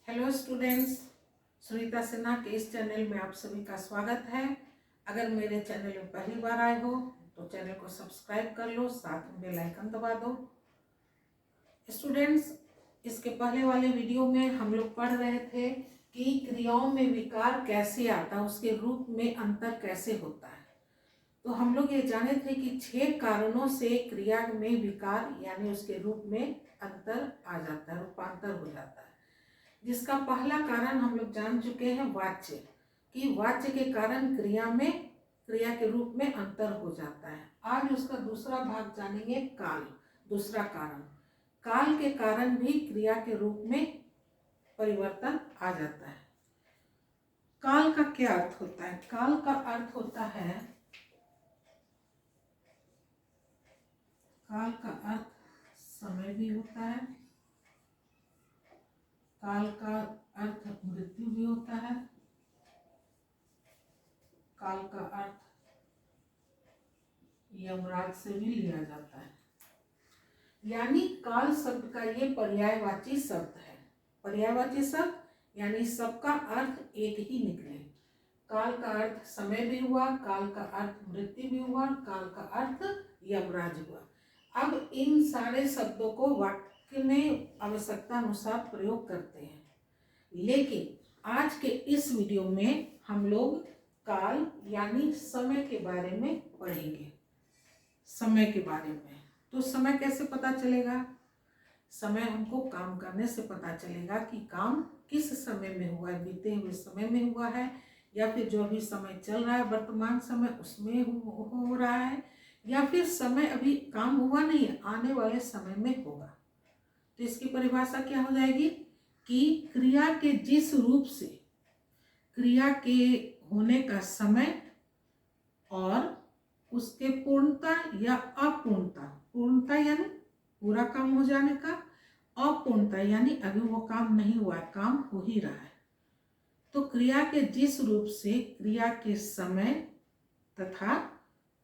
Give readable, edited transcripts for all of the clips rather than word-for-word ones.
Hello students, Sunita Sinha के इस channel में आप सभी का स्वागत है। अगर मेरे चैनल में पहली बार आए हो तो चैनल को सब्सक्राइब कर लो, साथ में बेल आइकन दबा दो। स्टूडेंट्स, इसके पहले वाले वीडियो में हम लोग पढ़ रहे थे कि क्रियाओं में विकार कैसे आता है, उसके रूप में अंतर कैसे होता है। तो हम लोग ये जाने थे कि 6 कारणों से क्रिया में विकार यानी उसके रूप में अंतर आ जाता है, रूपांतर हो जाता है। जिसका पहला कारण हम लोग जान चुके हैं, वाच्य, कि वाच्य के कारण क्रिया के रूप में अंतर हो जाता है। आज उसका दूसरा भाग जानेंगे, काल। दूसरा कारण, काल के कारण भी क्रिया के रूप में परिवर्तन आ जाता है। काल का क्या अर्थ होता है? काल का अर्थ होता है, काल का अर्थ समय भी होता है, काल का अर्थ मृत्यु भी होता है, काल का अर्थ यमराज से भी लिया जाता है। यानी काल शब्द का ये पर्यायवाची शब्द है। पर्यायवाची शब्द यानी सबका अर्थ एक ही निकले। काल का अर्थ समय भी हुआ, काल का अर्थ मृत्यु भी हुआ, काल का अर्थ यमराज हुआ। अब इन सारे शब्दों को वाक्य में आवश्यकता अनुसार प्रयोग करते हैं, लेकिन आज के इस वीडियो में हम लोग काल यानी समय के बारे में पढ़ेंगे। समय के बारे में, तो समय कैसे पता चलेगा? समय हमको काम करने से पता चलेगा कि काम किस समय में हुआ है, बीते हुए समय में हुआ है, या फिर जो अभी समय चल रहा है वर्तमान समय उसमें हो रहा है, या फिर समय अभी काम हुआ नहीं है, आने वाले समय में होगा। तो इसकी परिभाषा क्या हो जाएगी कि क्रिया के जिस रूप से क्रिया के होने का समय और उसके पूर्णता या अपूर्णता, पूर्णता यानी पूरा काम हो जाने का, अपूर्णता यानी अभी वो काम नहीं हुआ है, काम हो ही रहा है। तो क्रिया के जिस रूप से क्रिया के समय तथा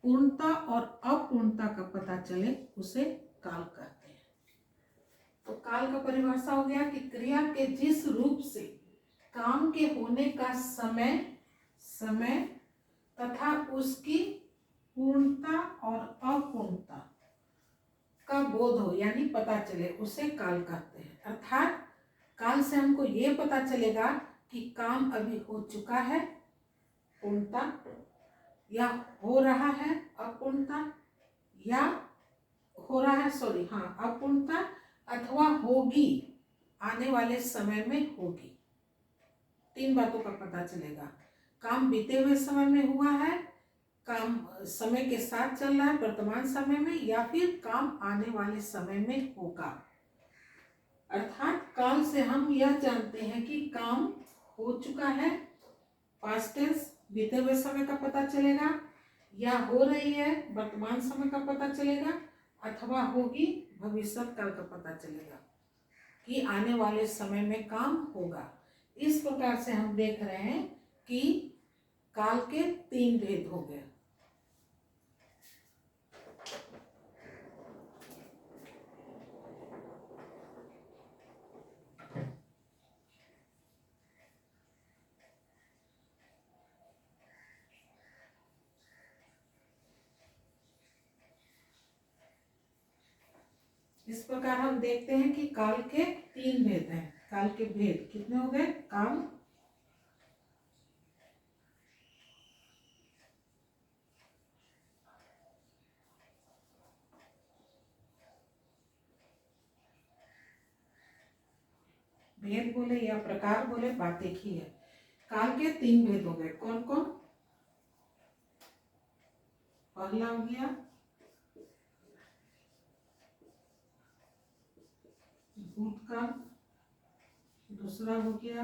पूर्णता और अपूर्णता का पता चले उसे काल कहते हैं। तो काल का परिभाषा हो गया कि क्रिया के जिस रूप से काम के होने का समय तथा उसकी पूर्णता और अपूर्णता का बोध हो यानी पता चले उसे काल कहते हैं। अर्थात काल से हमको ये पता चलेगा कि काम अभी हो चुका है पूर्णता, या हो रहा है अपूर्णता, या हो रहा है अपूर्णता, अथवा होगी, आने वाले समय में होगी। 3 बातों का पता चलेगा। काम बीते हुए समय में हुआ है, काम समय के साथ चल रहा है वर्तमान समय में, या फिर काम आने वाले समय में होगा। अर्थात काल से हम यह जानते हैं कि काम हो चुका है, पास्ट टेंस बीते हुए समय का पता चलेगा, या हो रही है वर्तमान समय का पता चलेगा, अथवा होगी भविष्य काल का पता चलेगा कि आने वाले समय में काम होगा। इस प्रकार से हम देख रहे हैं कि काल के 3 भेद हो गए। इस प्रकार हम देखते हैं कि काल के 3 भेद हैं। काल के भेद कितने हो गए? काल, भेद बोले या प्रकार बोले, बात एक ही है। काल के 3 भेद हो गए। कौन कौन? पहला हो गया भूतकाल, दूसरा हो गया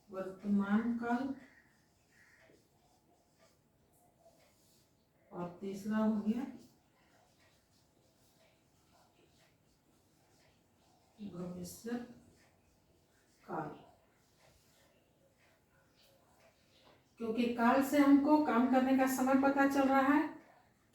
वर्तमान काल, और तीसरा हो गया भविष्य काल। क्योंकि काल से हमको काम करने का समय पता चल रहा है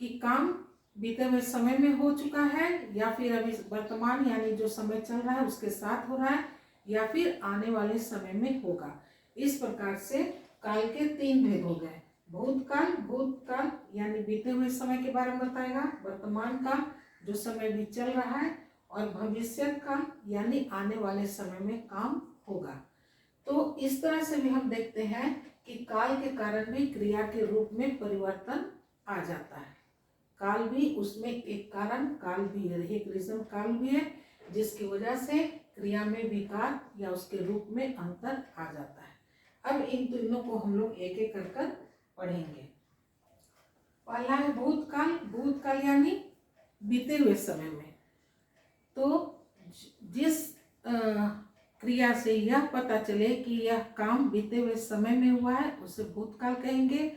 कि काम बीते हुए समय में हो चुका है, या फिर अभी वर्तमान यानी जो समय चल रहा है उसके साथ हो रहा है, या फिर आने वाले समय में होगा। इस प्रकार से काल के 3 भेद हो गए। भूतकाल, भूतकाल यानी बीते हुए समय के बारे में बताएगा, वर्तमान काल जो समय भी चल रहा है, और भविष्य काल यानी आने वाले समय में काम होगा। तो इस तरह से भी हम देखते हैं कि काल के कारण भी क्रिया के रूप में परिवर्तन आ जाता है। काल भी उसमें एक कारण काल भी है, एक रीजन काल भी है, जिसकी वजह से क्रिया में विकार या उसके रूप में अंतर आ जाता है। अब इन तीनों को हम लोग एक एक कर पढ़ेंगे। पहला है भूतकाल। भूतकाल यानी बीते हुए समय में। तो जिस क्रिया से यह पता चले कि यह काम बीते हुए समय में हुआ है उसे भूतकाल कहेंगे।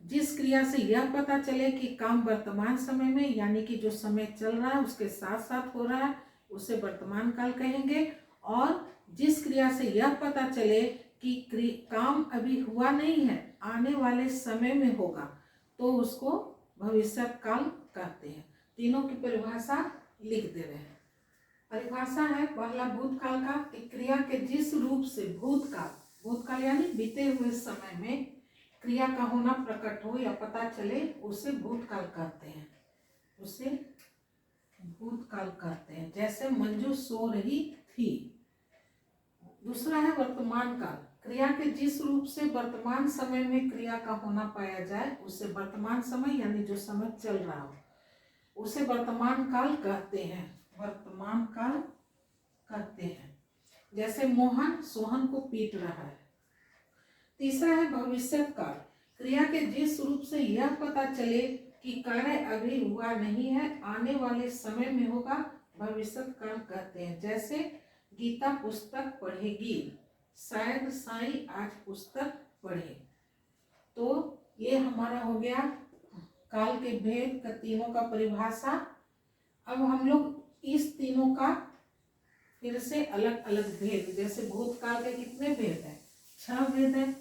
जिस क्रिया से यह पता चले कि काम वर्तमान समय में यानी कि जो समय चल रहा है उसके साथ साथ हो रहा है उसे वर्तमान काल कहेंगे। और जिस क्रिया से यह पता चले कि काम अभी हुआ नहीं है, आने वाले समय में होगा, तो उसको भविष्य काल कहते हैं। तीनों की परिभाषा लिख दे रहे हैं। परिभाषा है पहला भूतकाल का, कि क्रिया के जिस रूप से भूतकाल, भूतकाल यानी बीते हुए समय में क्रिया का होना प्रकट हो या पता चले उसे भूतकाल कहते हैं, उसे भूतकाल कहते हैं। जैसे मंजू सो रही थी। दूसरा है वर्तमान काल। क्रिया के जिस रूप से वर्तमान समय में क्रिया का होना पाया जाए उसे वर्तमान समय यानी जो समय चल रहा हो उसे वर्तमान काल कहते हैं, वर्तमान काल कहते हैं। जैसे मोहन सोहन को पीट रहा है। तीसरा है भविष्य काल। क्रिया के जिस रूप से यह पता चले कि कार्य अभी हुआ नहीं है, आने वाले समय में होगा, भविष्य काल कहते हैं। जैसे गीता पुस्तक पढ़ेगी, शायद साईं आज पुस्तक पढ़े। तो ये हमारा हो गया काल के भेद का तीनों का परिभाषा। अब हम लोग इस तीनों का फिर से अलग अलग भेद, जैसे भूतकाल के कितने भेद हैं? 6 भेद हैं।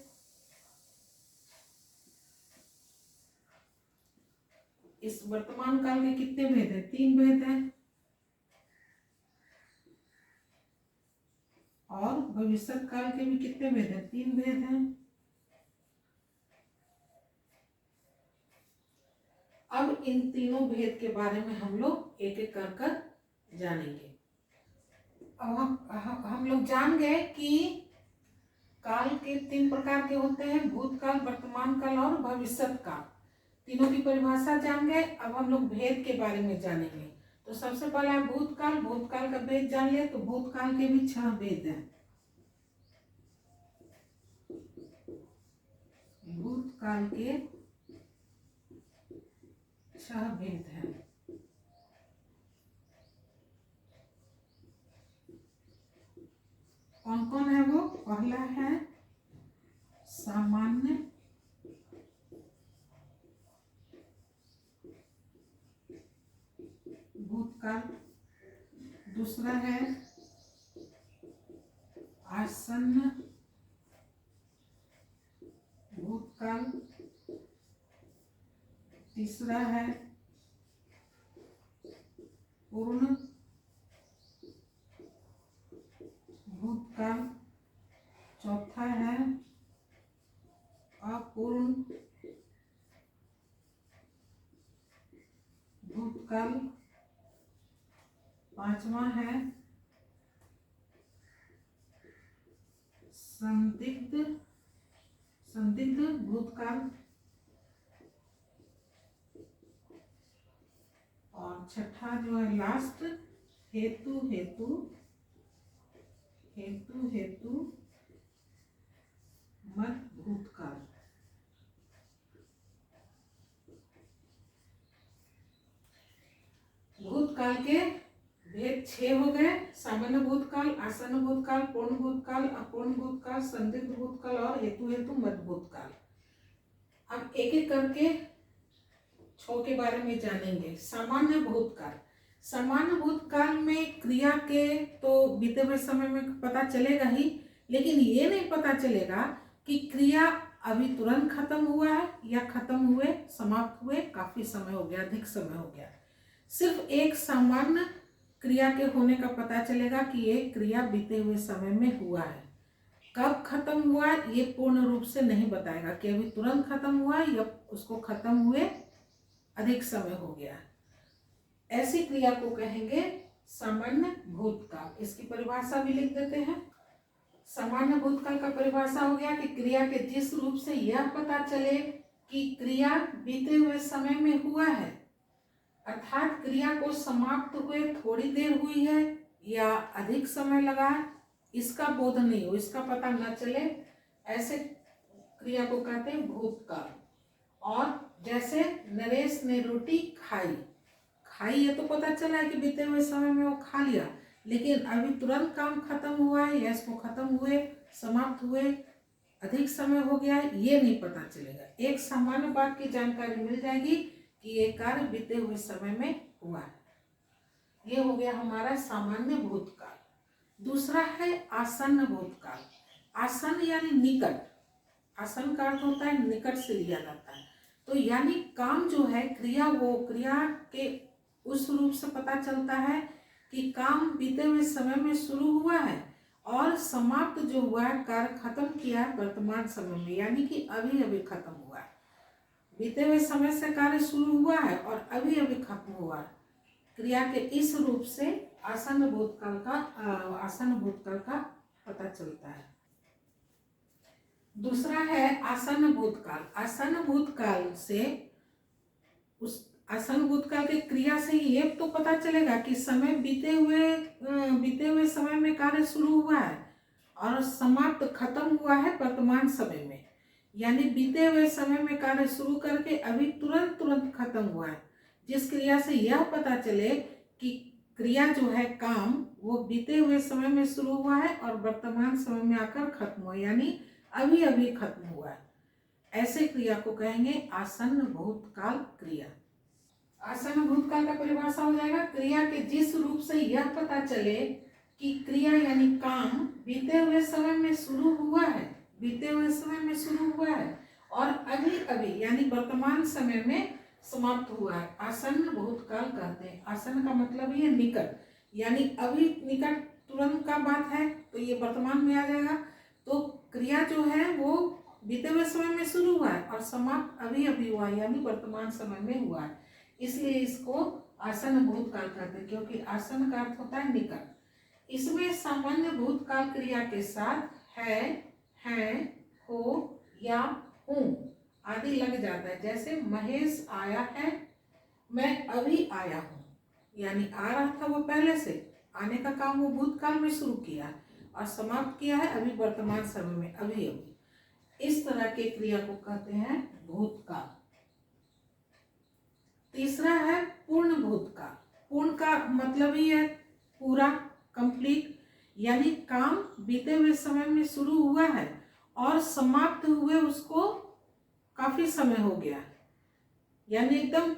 इस वर्तमान काल के कितने भेद हैं? 3 भेद हैं। और भविष्य काल के भी कितने भेद हैं? 3 भेद हैं। अब इन तीनों भेद के बारे में हम लोग एक एक कर जानेंगे। अब हम लोग जान गए कि काल के 3 प्रकार के होते हैं, भूतकाल, वर्तमान काल और भविष्य काल। तीनों की परिभाषा जान गए। अब हम लोग भेद के बारे में जानेंगे। तो सबसे पहला है भूतकाल। भूतकाल का भेद जान लिया। तो भूतकाल के भी 6 भेद हैं। भूतकाल के 6 भेद हैं। कौन कौन है वो? पहला है सामान्य भूतकाल। दूसरा है आसन्न भूतकाल। तीसरा है पूर्ण भूतकाल। चौथा है अपूर्ण भूतकाल। पांचवा है संदिग्ध भूतकाल। और छठा जो है लास्ट हेतु मत भूतकाल। भूतकाल के भेद 6 हो गए। सामान्य भूतकाल, आसन्न भूतकाल, पूर्ण भूतकाल, अपूर्ण भूतकाल, संदिग्ध भूतकाल और हेतु मत भूतकाल। अब एक एक करके 6 के बारे में जानेंगे। सामान्य भूतकाल। सामान्य भूतकाल में क्रिया के तो बीते हुए समय में पता चलेगा ही, लेकिन ये नहीं पता चलेगा कि क्रिया अभी तुरंत खत्म हुआ है या खत्म हुए, समाप्त हुए काफी समय हो गया, अधिक समय हो गया। सिर्फ एक सामान्य क्रिया के होने का पता चलेगा कि ये क्रिया बीते हुए समय में हुआ है। कब खत्म हुआ ये पूर्ण रूप से नहीं बताएगा कि अभी तुरंत खत्म हुआ या उसको खत्म हुए अधिक समय हो गया। ऐसी क्रिया को कहेंगे सामान्य भूतकाल। इसकी परिभाषा भी लिख देते हैं। सामान्य भूतकाल का परिभाषा हो गया कि क्रिया के जिस रूप से यह पता चले कि क्रिया बीते हुए समय में हुआ है, अर्थात क्रिया को समाप्त हुए थोड़ी देर हुई है या अधिक समय लगा, इसका बोध नहीं हो, इसका पता न चले, ऐसे क्रिया को कहते हैं भूतकाल। और जैसे नरेश ने रोटी खाई, खाई ये तो पता चला है कि बीते हुए समय में वो खा लिया, लेकिन अभी तुरंत काम खत्म हुआ है या इसको खत्म हुए, समाप्त हुए अधिक समय हो गया है, ये नहीं पता चलेगा। एक सामान्य बात की जानकारी मिल जाएगी कि ये कार्य बीते हुए समय में हुआ है। ये हो गया हमारा सामान्य भूतकाल। दूसरा है आसन्न भूतकाल। आसन्न यानी निकट। आसन्न का अर्थ होता है निकट से लिया जाता है। तो यानी काम जो है क्रिया, वो क्रिया के उस रूप से पता चलता है कि काम बीते हुए समय में शुरू हुआ है और समाप्त जो हुआ है, कार्य खत्म किया है वर्तमान समय में, यानी कि अभी अभी खत्म हुआ है। बीते हुए समय से कार्य शुरू हुआ है और अभी अभी खत्म हुआ है। क्रिया के इस रूप से आसन्न भूतकाल का पता चलता है। दूसरा है आसन्न भूतकाल। आसन्न भूतकाल से उस आसन्न भूतकाल के क्रिया से ये तो पता चलेगा कि समय बीते हुए समय में कार्य शुरू हुआ है और समाप्त खत्म हुआ है वर्तमान समय में, यानी बीते हुए समय में कार्य शुरू करके अभी तुरंत खत्म हुआ है। जिस क्रिया से यह पता चले कि क्रिया जो है काम, वो बीते हुए समय में शुरू हुआ है और वर्तमान समय में आकर खत्म हुआ, यानी अभी अभी खत्म हुआ है। ऐसे क्रिया को कहेंगे आसन्न भूतकाल क्रिया। आसन्न भूतकाल का परिभाषा हो जाएगा क्रिया के जिस रूप से यह पता चले कि क्रिया यानी काम बीते हुए समय में शुरू हुआ है, बीते हुए समय में शुरू हुआ है और अभी अभी यानी वर्तमान समय में समाप्त हुआ है। आसन्न भूतकाल कहते हैं। आसन्न का मतलब ये निकट, यानी अभी निकट तुरंत का बात है तो ये वर्तमान में आ जाएगा। तो क्रिया जो है वो बीते हुए समय में शुरू हुआ है और समाप्त अभी अभी हुआ है, यानी वर्तमान समय में हुआ है, इसलिए इसको आसन्न भूतकाल कहते हैं, क्योंकि आसन्न का अर्थ होता है निकट। इसमें सामान्य भूतकाल क्रिया के साथ है, हो या हूँ आदि लग जाता है। जैसे महेश आया है, मैं अभी आया हूँ, यानी आ रहा था वो पहले से, आने का काम वो भूतकाल में शुरू किया और समाप्त किया है अभी वर्तमान समय में, अभी अभी। इस तरह के क्रिया को कहते हैं भूतकाल। तीसरा है पूर्ण भूतकाल। पूर्ण का मतलब ही है पूरा, कंप्लीट, यानी काम बीते हुए समय में शुरू हुआ है और समाप्त हुए उसको काफी समय हो गया, यानी एकदम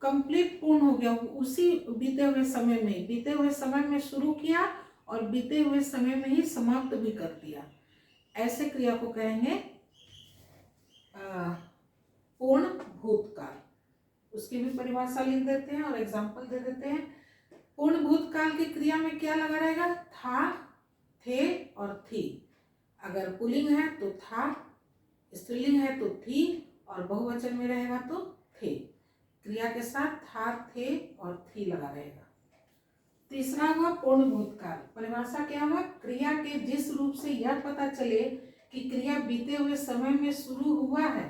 कंप्लीट पूर्ण हो गया, उसी बीते हुए समय में शुरू किया और बीते हुए समय में ही समाप्त भी कर दिया। ऐसे क्रिया को कहेंगे पूर्ण भूतकाल। उसकी भी परिभाषा लिख देते हैं और एग्जाम्पल दे देते हैं। पूर्ण भूतकाल की क्रिया में क्या लगा रहेगा? था, थे और थी। अगर पुल्लिंग है तो था, स्त्रीलिंग है तो थी और बहुवचन में रहेगा तो थे। क्रिया के साथ था, थे और थी लगा रहेगा। तीसरा हुआ पूर्ण भूतकाल। परिभाषा क्या हुआ? क्रिया के जिस रूप से यह पता चले कि क्रिया बीते हुए समय में शुरू हुआ है,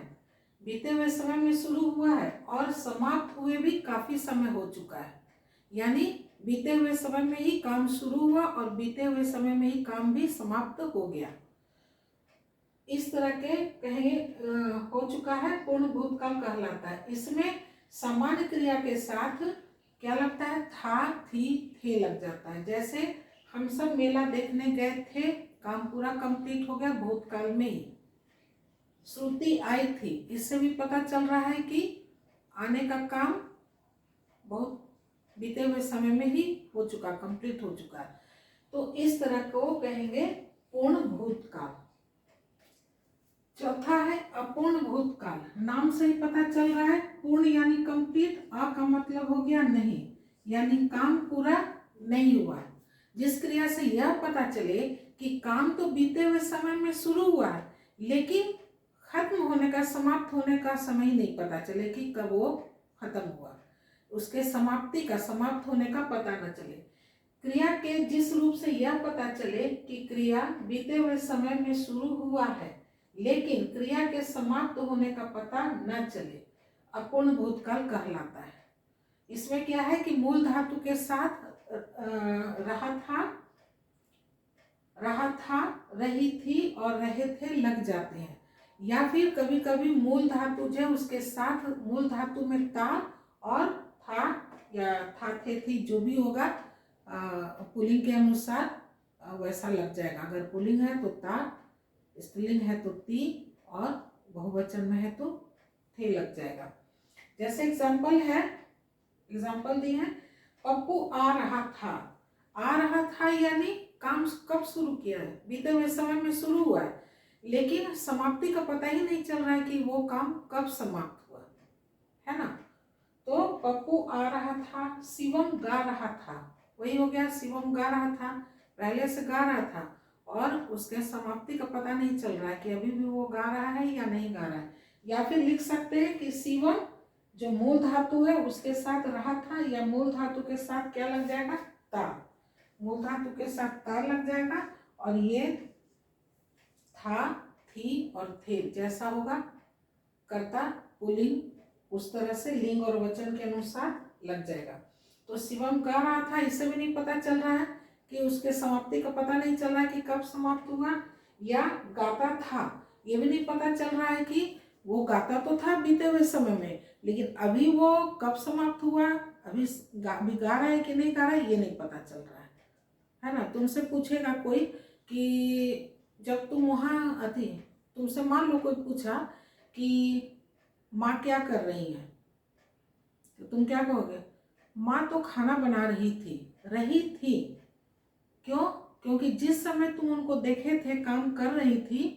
बीते हुए समय में शुरू हुआ है और समाप्त हुए भी काफी समय हो चुका है, यानी बीते हुए समय में ही काम शुरू हुआ और बीते हुए समय में ही काम भी समाप्त हो गया। इस तरह के कहेंगे हो चुका है, पूर्ण भूतकाल कहलाता है। इसमें सामान्य क्रिया के साथ क्या लगता है? था, थी, थे लग जाता है। जैसे हम सब मेला देखने गए थे, काम पूरा कंप्लीट हो गया भूतकाल में ही। श्रुति आई थी, इससे भी पता चल रहा है कि आने का काम बहुत बीते हुए समय में ही हो चुका, कंप्लीट हो चुका है। तो इस तरह को कहेंगे पूर्ण भूतकाल। चौथा है अपूर्ण भूतकाल। नाम से ही पता चल रहा है, पूर्ण यानी कंप्लीट, अ का मतलब हो गया नहीं, यानी काम पूरा नहीं हुआ। जिस क्रिया से यह पता चले कि काम तो बीते हुए समय में शुरू हुआ है, लेकिन खत्म होने का, समाप्त होने का समय ही नहीं पता चले कि कब वो खत्म हुआ, उसके समाप्ति का, समाप्त होने का पता न चले। क्रिया के जिस रूप से यह पता चले कि क्रिया बीते हुए समय में शुरू हुआ है, लेकिन क्रिया के समाप्त होने का पता न चले, अपूर्ण भूतकाल कहलाता है। इसमें क्या है कि मूल धातु के साथ रहा था, रही थी और रहे थे लग जाते हैं, या फिर कभी कभी मूल धातु जो है उसके साथ मूल धातु में ता और था या था, थे, थी, जो भी होगा पुल्लिंग के अनुसार वैसा लग जाएगा। अगर पुल्लिंग है तो ता, स्त्रीलिंग है तो ती, और बहुवचन में है तो थे लग जाएगा। जैसे एग्जाम्पल दिए हैं, पप्पू आ रहा था। आ रहा था यानी काम कब शुरू किया है, बीते हुए समय में शुरू हुआ है, लेकिन समाप्ति का पता ही नहीं चल रहा है कि वो काम कब समाप्त हुआ, है ना। तो पप्पू आ रहा था, शिवम गा रहा था, वही हो गया, शिवम गा रहा था, पहले से गा रहा था और उसके समाप्ति का पता नहीं चल रहा है कि अभी भी वो गा रहा है या नहीं गा रहा है। या फिर लिख सकते हैं कि शिवम जो मूल धातु है उसके साथ रहा था, या मूल धातु के साथ क्या लग जाएगा, ता, मूल धातु के साथ ता लग जाएगा, और ये था, थी और थे जैसा होगा कर्ता पुल्लिंग उस तरह से लिंग और वचन के अनुसार लग जाएगा। तो शिवम गा रहा था, इससे भी नहीं पता चल रहा है कि उसके समाप्ति का पता नहीं चल रहा है कि कब समाप्त हुआ, या गाता था, ये भी नहीं पता चल रहा है कि वो गाता तो था बीते हुए समय में, लेकिन अभी वो कब समाप्त हुआ, अभी गा रहा है कि नहीं गा रहा है, ये नहीं पता चल रहा है ना। तुमसे पूछेगा कोई कि जब तुम वहाँ आती, तुमसे मान लो कोई पूछा कि माँ क्या कर रही है, तो तुम क्या कहोगे, माँ तो खाना बना रही थी। क्यों? क्योंकि जिस समय तुम उनको देखे थे काम कर रही थी,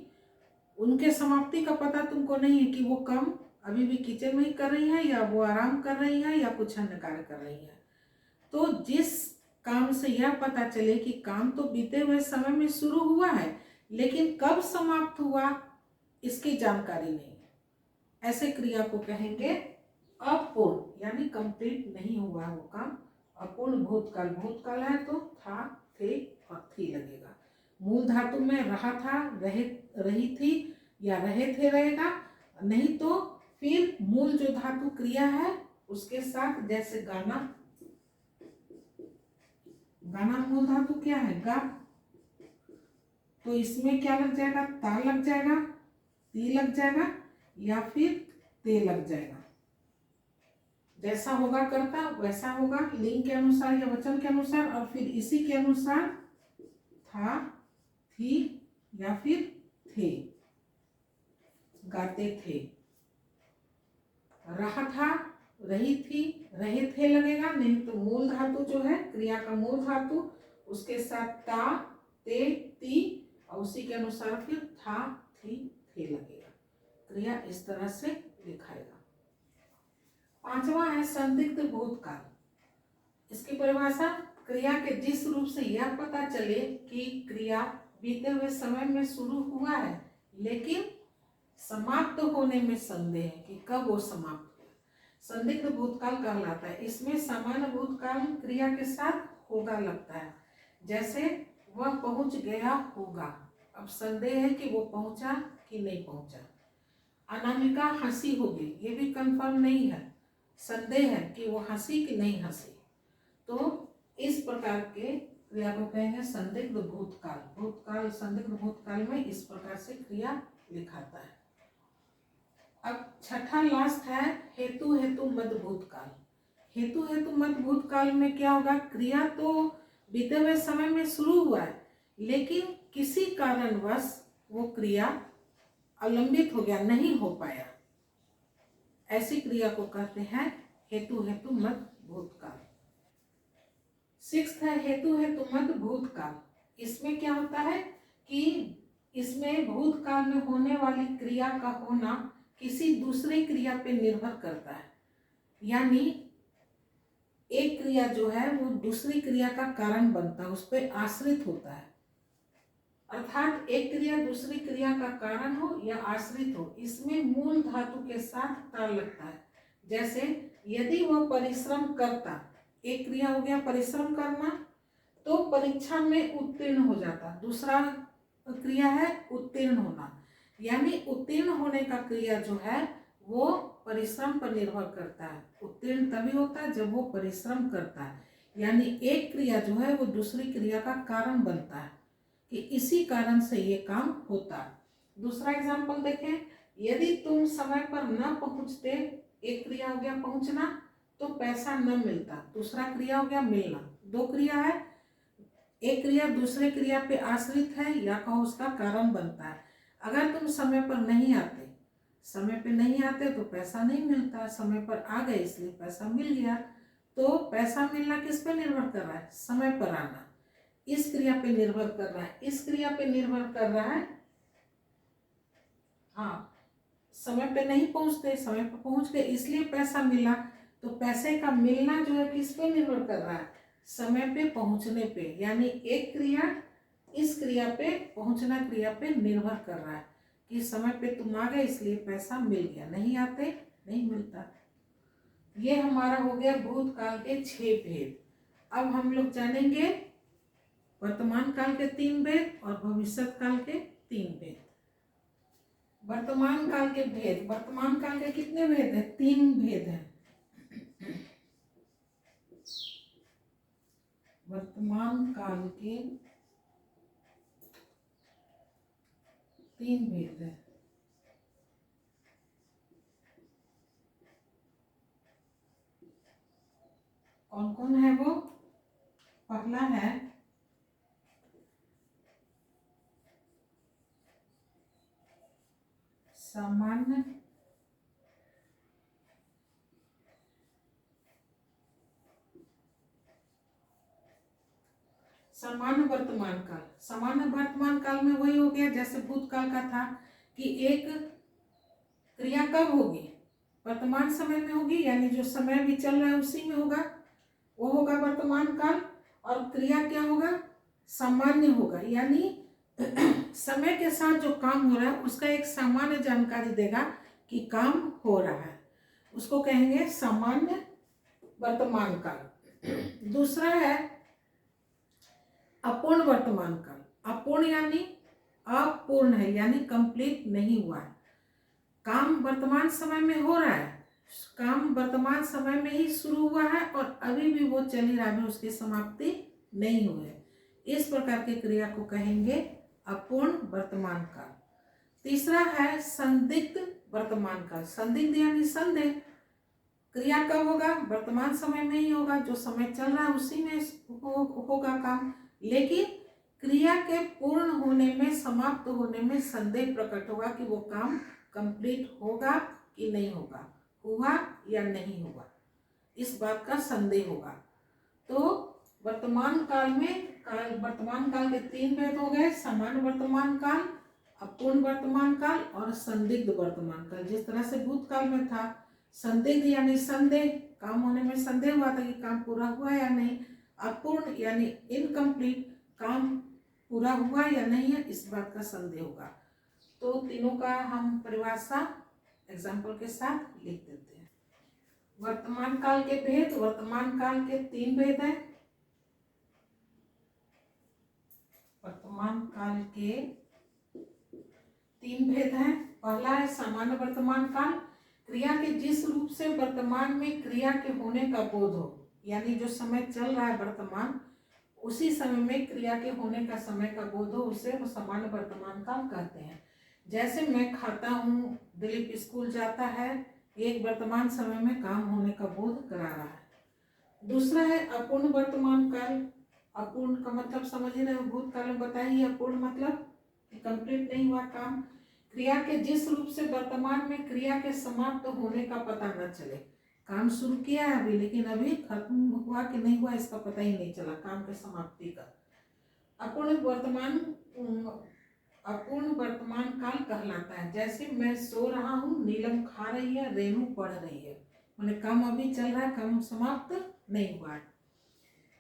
उनके समाप्ति का पता तुमको नहीं है कि वो काम अभी भी किचन में ही कर रही है, या वो आराम कर रही है, या कुछ अन्य कार्य कर रही है। तो जिस काम से यह पता चले कि काम तो बीते हुए समय में शुरू हुआ है, लेकिन कब समाप्त हुआ इसकी जानकारी नहीं है, ऐसे क्रिया को कहेंगे अपूर्ण, यानी कंप्लीट नहीं हुआ वो काम, अपूर्ण भूतकाल। भूतकाल है तो था, थे और थी लगेगा। मूल धातु में रहा था, रही थी या रहे थे रहेगा, नहीं तो फिर मूल जो धातु क्रिया है उसके साथ, जैसे गाना मूल धातु क्या है, गा, तो इसमें क्या लग जाएगा, ता लग जाएगा, ती लग जाएगा, या फिर ते लग जाएगा। जैसा होगा कर्ता वैसा होगा, लिंग के अनुसार या वचन के अनुसार, और फिर इसी के अनुसार था, थी या फिर थे, गाते थे। रहा था, रही थी, रहे थे लगेगा, नहीं तो मूल धातु जो है क्रिया का मूल धातु उसके साथ ता, ते, ती, और उसी के अनुसार फिर था, थी, थे लगेगा। क्रिया इस तरह से लिखाएगा। पांचवा है संदिग्ध भूतकाल। इसकी परिभाषा, क्रिया के जिस रूप से यह पता चले कि क्रिया बीते हुए समय में शुरू हुआ है, लेकिन समाप्त होने में संदेह है कि कब वो समाप्त हुआ, संदिग्ध भूतकाल कहलाता है। इसमें सामान्य भूतकाल क्रिया के साथ होगा लगता है, जैसे वह पहुंच गया होगा, अब संदेह है कि वो पहुंचा कि नहीं पहुंचा। अनामिका हंसी होगी, ये भी कंफर्म नहीं है, संदेह है कि वो हंसी कि नहीं हंसी। तो इस प्रकार के क्रिया को कहेंगे संदिग्ध भूतकाल। भूतकाल, संदिग्ध भूतकाल में इस प्रकार से क्रिया लिखाता है। अब छठा लास्ट है हेतु मध्य भूतकाल। हेतु मध्य भूतकाल में क्या होगा, क्रिया तो बीते हुए समय में शुरू हुआ है, लेकिन किसी कारणवश वो क्रिया अवलंबित हो गया, नहीं हो पाया, ऐसी क्रिया को कहते हैं हेतु मध्य भूतकाल। सिक्स्थ है हेतु मध्य भूतकाल। इसमें क्या होता है कि इसमें भूतकाल में होने वाली क्रिया का होना किसी दूसरी क्रिया पे निर्भर करता है, यानी एक क्रिया जो है वो दूसरी क्रिया का कारण बनता है, उस पर आश्रित होता है। अर्थात एक क्रिया दूसरी क्रिया का कारण हो या आश्रित हो, इसमें मूल धातु के साथ ताल लगता है। जैसे यदि वह परिश्रम करता, एक क्रिया हो गया परिश्रम करना, तो परीक्षा में उत्तीर्ण हो जाता। दूसरा क्रिया है उत्तीर्ण होना, यानी उत्तीर्ण होने का क्रिया जो है वो परिश्रम पर निर्भर करता है। उत्तीर्ण तभी होता है जब वो परिश्रम करता है, यानी एक क्रिया जो है वो दूसरी क्रिया का कारण बनता है कि इसी कारण से ये काम होता है। दूसरा एग्जाम्पल देखें, यदि तुम समय पर न पहुंचते, एक क्रिया हो गया पहुंचना, तो पैसा न मिलता। दूसरा क्रिया हो गया मिलना। दो क्रिया है, एक क्रिया दूसरे क्रिया पे आश्रित है या कहो उसका कारण बनता है। अगर तुम समय पर नहीं आते, समय पे नहीं आते तो पैसा नहीं मिलता, समय पर आ गए इसलिए पैसा मिल गया। तो पैसा मिलना किस पे निर्भर कर रहा है? समय पर आना इस क्रिया पे निर्भर कर रहा है, इस क्रिया पे निर्भर कर रहा है। हाँ, समय पे नहीं पहुंचते, समय पे पहुंच गए इसलिए पैसा मिला। तो पैसे का मिलना जो है किस पे निर्भर कर रहा है? समय पे पहुंचने पे, यानी एक क्रिया इस क्रिया पे पहुंचना क्रिया पे निर्भर कर रहा है कि समय पे तुम आ गए इसलिए पैसा मिल गया, नहीं आते नहीं मिलता। ये हमारा हो गया भूतकाल के 6 भेद। अब हम लोग जानेंगे वर्तमान काल के 3 भेद और भविष्य काल के 3 भेद। वर्तमान काल के भेद, वर्तमान काल के कितने भेद हैं? 3 भेद हैं। वर्तमान काल के 3 भेद हैं। कौन कौन है वो? पहला है सामान्य सामान्य वर्तमान काल। सामान्य वर्तमान काल में वही हो गया जैसे भूतकाल का था कि एक क्रिया कब होगी? वर्तमान समय में होगी, यानी जो समय भी चल रहा है उसी में होगा, वो होगा वर्तमान काल। और क्रिया क्या होगा? सामान्य होगा, यानी समय के साथ जो काम हो रहा है उसका एक सामान्य जानकारी देगा कि काम हो रहा है, उसको कहेंगे सामान्य वर्तमान काल। दूसरा है अपूर्ण वर्तमान काल। अपूर्ण यानी अपूर्ण है, यानी कंप्लीट नहीं हुआ है। काम वर्तमान समय में हो रहा है, काम वर्तमान समय में ही शुरू हुआ है और अभी भी वो चल ही रहा है, उसकी समाप्ति नहीं हुई है। इस प्रकार की क्रिया को कहेंगे अपूर्ण वर्तमान काल। तीसरा है संदिग्ध वर्तमान काल। संदिग्ध यानी संदेह। क्रिया कब होगा? वर्तमान समय में ही होगा, जो समय चल रहा है उसी में होगा काम, लेकिन क्रिया के पूर्ण होने में, समाप्त होने में संदेह प्रकट होगा कि वो काम कंप्लीट होगा कि नहीं होगा, हुआ या नहीं हुआ, इस बात का संदेह होगा। तो वर्तमान काल में वर्तमान काल के 3 भेद हो गए, सामान्य वर्तमान काल, अपूर्ण वर्तमान काल और संदिग्ध वर्तमान काल। जिस तरह से भूतकाल में था संदिग्ध यानी संदेह, काम होने में संदेह हुआ था कि काम पूरा हुआ या नहीं। अपूर्ण यानी इनकम्प्लीट, काम पूरा हुआ या नहीं है, इस बात का संदेह होगा। तो तीनों का हम परिभाषा एग्जाम्पल के साथ लिख देते हैं। वर्तमान काल के भेद, वर्तमान काल के 3 भेद हैं। वर्तमान काल के 3 भेद हैं। पहला है सामान्य वर्तमान काल। क्रिया के जिस रूप से वर्तमान में क्रिया के होने का बोध हो, यानी जो समय चल रहा है वर्तमान, उसी समय में क्रिया के होने का समय का बोध हो, उसे वो सामान्य वर्तमान काल कहते हैं। जैसे मैं खाता हूँ, दिलीप स्कूल जाता है, एक वर्तमान समय में काम होने का बोध करा रहा है। दूसरा है अपूर्ण वर्तमान काल। अपूर्ण का मतलब समझ ही रहे हो, भूतकाल में बताइए। अपूर्ण मतलब कंप्लीट नहीं हुआ काम, क्रिया के जिस रूप से वर्तमान में क्रिया के समाप्त होने का पता न चले। काम शुरू किया है अभी, लेकिन अभी खत्म हुआ कि नहीं हुआ इसका पता ही नहीं चला, काम के समाप्ति का। अपूर्ण वर्तमान काल कहलाता है। जैसे मैं सो रहा हूँ, नीलम खा रही है, रेणु पढ़ रही है, मैंने काम अभी चल रहा है, काम समाप्त नहीं हुआ है।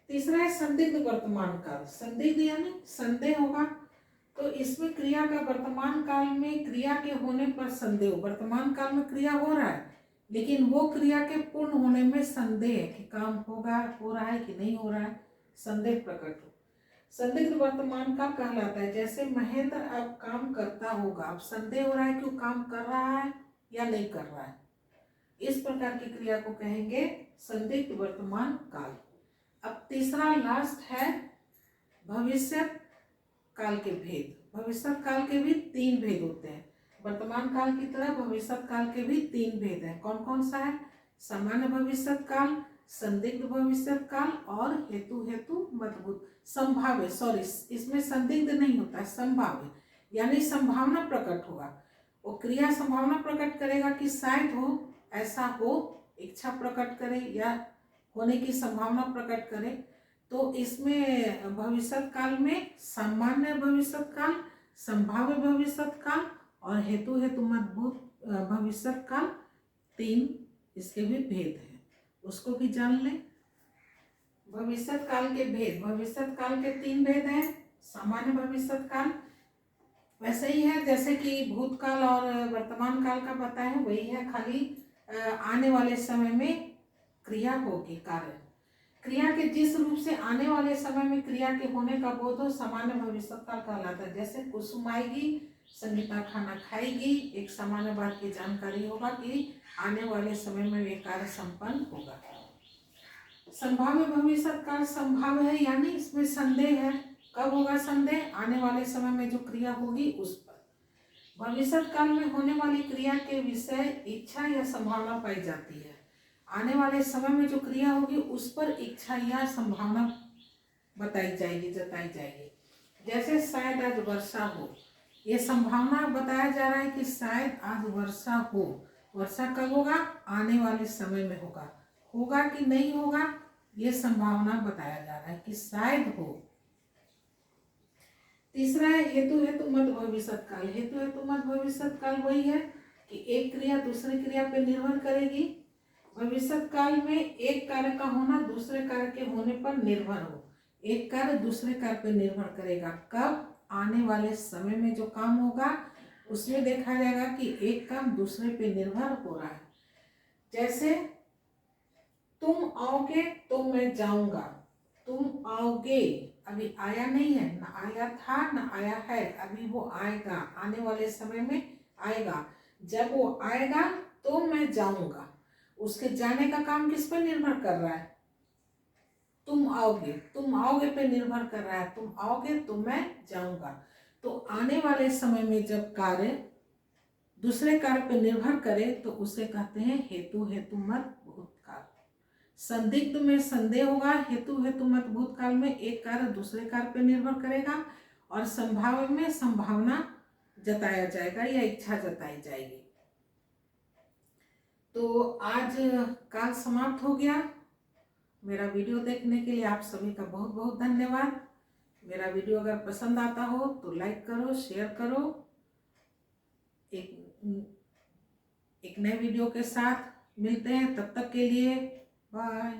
तीसरा है संदिग्ध वर्तमान काल। संदिग्ध यानी संदेह होगा, तो इसमें क्रिया का वर्तमान काल में क्रिया के होने पर संदेह। वर्तमान काल में क्रिया हो रहा है लेकिन वो क्रिया के पूर्ण होने में संदेह है कि काम होगा, हो रहा है कि नहीं हो रहा है, संदेह प्रकट हो। संदिग्ध वर्तमान काल कहलाता है। जैसे महेंद्र अब काम करता होगा, अब संदेह हो रहा है कि वो काम कर रहा है या नहीं कर रहा है, इस प्रकार की क्रिया को कहेंगे संदिग्ध वर्तमान काल। अब तीसरा लास्ट है भविष्य काल के भेद। भविष्य काल के भी 3 भेद होते हैं। वर्तमान काल की तरह भविष्य काल के भी 3 भेद हैं। कौन कौन सा है? सामान्य भविष्य काल, संदिग्ध भविष्य काल और हेतु मजबूत संभाव्य। सॉरी, इसमें संदिग्ध नहीं होता है, संभाव्य यानी संभावना प्रकट होगा। वो क्रिया संभावना प्रकट करेगा कि शायद हो, ऐसा हो, इच्छा प्रकट करे या होने की संभावना प्रकट करे। तो इसमें भविष्य काल में सामान्य भविष्य काल, संभाव्य भविष्य काल और हेतु मजबूत भविष्य काल, 3 इसके भी भेद हैं, उसको भी जान लें। भविष्य काल के भेद, भविष्य काल के 3 भेद हैं। सामान्य भविष्य काल वैसे ही है जैसे कि भूतकाल और वर्तमान काल का पता है, वही है, खाली आने वाले समय में क्रिया होगी, कार्य क्रिया के जिस रूप से आने वाले समय में क्रिया के होने का बोध हो, सामान्य भविष्य काल कहलाता है। जैसे कुसुम आएगी, संगीता खाना खाएगी, एक सामान्य बात की जानकारी होगा कि आने वाले समय में वे कार्य संपन्न होगा। संभाव्य भविष्य काल संभाव्य है यानी इसमें संदेह है। कब होगा संदेह? आने वाले समय में जो क्रिया होगी उस पर। भविष्य काल में होने वाली क्रिया के विषय इच्छा या संभावना पाई जाती है। आने वाले समय में जो क्रिया होगी उस पर इच्छा या संभावना बताई जाएगी, जताई जाएगी। जैसे शायद आज वर्षा हो, ये संभावना बताया जा रहा है कि शायद आज वर्षा हो। वर्षा कब होगा? आने वाले समय में होगा। होगा कि नहीं होगा, ये संभावना बताया जा रहा है कि शायद हो। तीसरा है हेतु मत भविष्य काल। हेतु मत भविष्य काल वही है कि एक क्रिया दूसरे क्रिया पर निर्भर करेगी। भविष्य काल में एक कार्य का होना दूसरे कार्य के होने पर निर्भर हो। एक कार्य दूसरे कार्य पर निर्भर करेगा। कब? आने वाले समय में जो काम होगा उसमें देखा जाएगा कि एक काम दूसरे पे निर्भर हो रहा है। जैसे तुम आओगे तो मैं जाऊंगा। तुम आओगे अभी आया नहीं है, ना आया था ना आया है, अभी वो आएगा, आने वाले समय में आएगा। जब वो आएगा तो मैं जाऊंगा। उसके जाने का काम किस पर निर्भर कर रहा है? तुम आओगे पे निर्भर कर रहा है। तुम आओगे तो मैं जाऊंगा। तो आने वाले समय में जब कार्य दूसरे कार्य पर निर्भर करे तो उसे कहते हैं हेतु मत भूतकाल। संदिग्ध में संदेह होगा, हेतु मत भूतकाल में एक कार्य दूसरे कार्य पर निर्भर करेगा और संभाव्य में संभावना जताया जाएगा या इच्छा जताई जाएगी। तो आज काल समाप्त हो गया। मेरा वीडियो देखने के लिए आप सभी का बहुत बहुत धन्यवाद। मेरा वीडियो अगर पसंद आता हो तो लाइक करो, शेयर करो। एक नए वीडियो के साथ मिलते हैं, तब तक के लिए बाय।